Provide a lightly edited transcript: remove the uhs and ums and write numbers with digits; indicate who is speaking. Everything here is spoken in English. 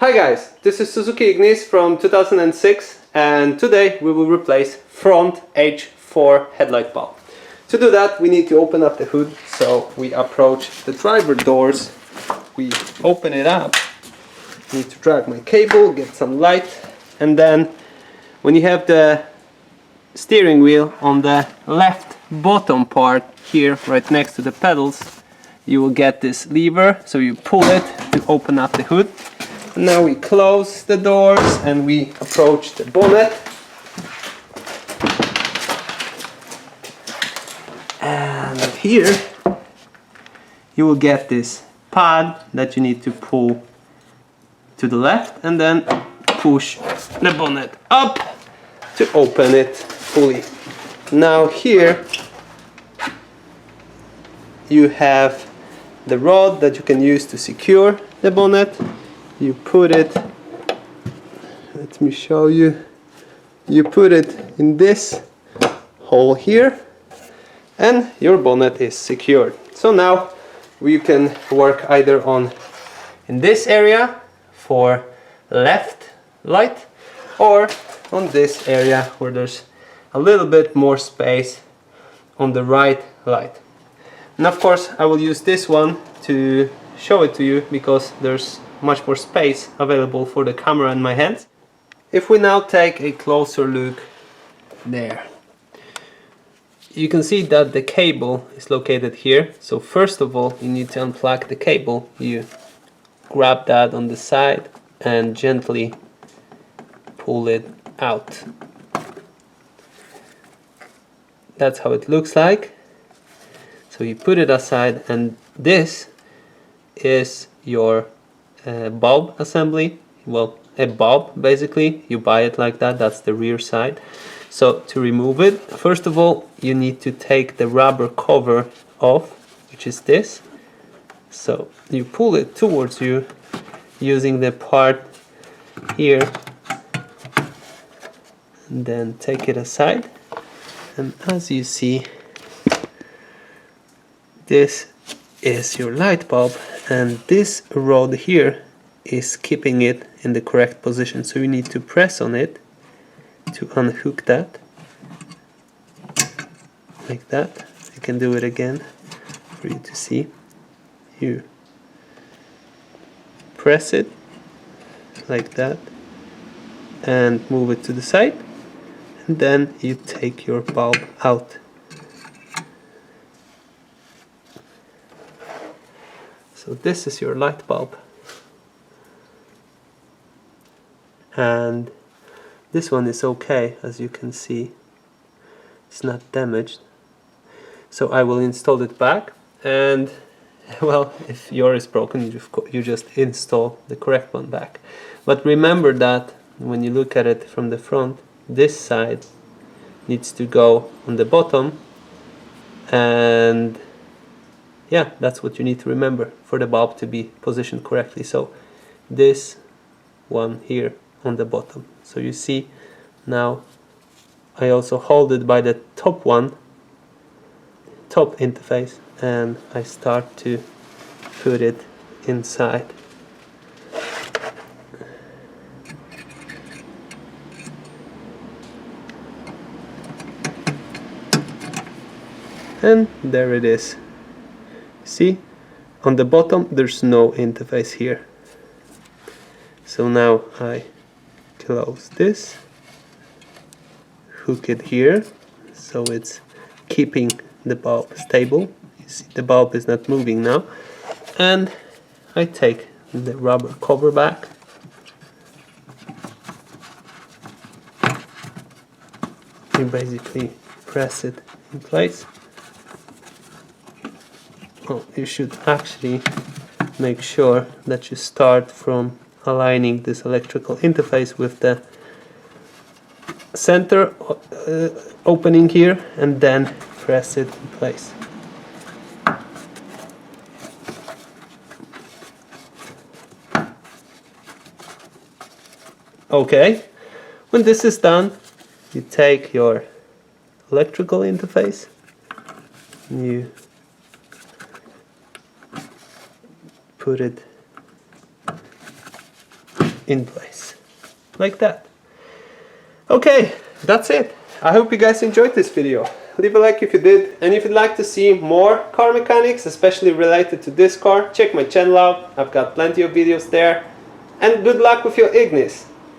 Speaker 1: Hi guys, this is Suzuki Ignis from 2006 and today we will replace front H4 headlight bulb. To do that we need to open up the hood, so we approach the driver doors, we open it up, need to drag my cable, get some light, and then when you have the steering wheel on the left bottom part here right next to the pedals, you will get this lever, so you pull it to open up the hood. Now we close the doors and we approach the bonnet. And here you will get this pad that you need to pull to the left and then push the bonnet up to open it fully. Now here you have the rod that you can use to secure the bonnet. You put it, let me show you, you put it in this hole here and your bonnet is secured. So now we can work either on in this area for left light or on this area where there's a little bit more space on the right light. And of course I will use this one to show it to you because there's much more space available for the camera in my hands. If we now take a closer look there, you can see that the cable is located here. So first of all you need to unplug the cable. You grab that on the side and gently pull it out. That's how it looks like. So you put it aside and this is your bulb assembly. Well, a bulb basically, you buy it like that, that's the rear side. So to remove it, first of all you need to take the rubber cover off, which is this. So you pull it towards you using the part here and then take it aside, and as you see, this is your light bulb and this rod here is keeping it in the correct position. So you need to press on it to unhook that, like that. I can do it again for you to see. You press it like that and move it to the side, and then you take your bulb out. So this is your light bulb, and this one is okay, as you can see, it's not damaged. So I will install it back, and well, if yours is broken you just install the correct one back. But remember that when you look at it from the front, this side needs to go on the bottom, and yeah, that's what you need to remember for the bulb to be positioned correctly. So this one here on the bottom. So you see now I also hold it by the top one, top interface, and I start to put it inside. And there it is. See, on the bottom there's no interface here. So now I close this, hook it here, so it's keeping the bulb stable. You see the bulb is not moving now. And I take the rubber cover back. You basically press it in place. Oh, you should actually make sure that you start from aligning this electrical interface with the center opening here and then press it in place. Okay, when this is done, you take your electrical interface, you put it in place. Like that. Okay, that's it. I hope you guys enjoyed this video. Leave a like if you did, and if you'd like to see more car mechanics, especially related to this car, check my channel out. I've got plenty of videos there. And good luck with your Ignis.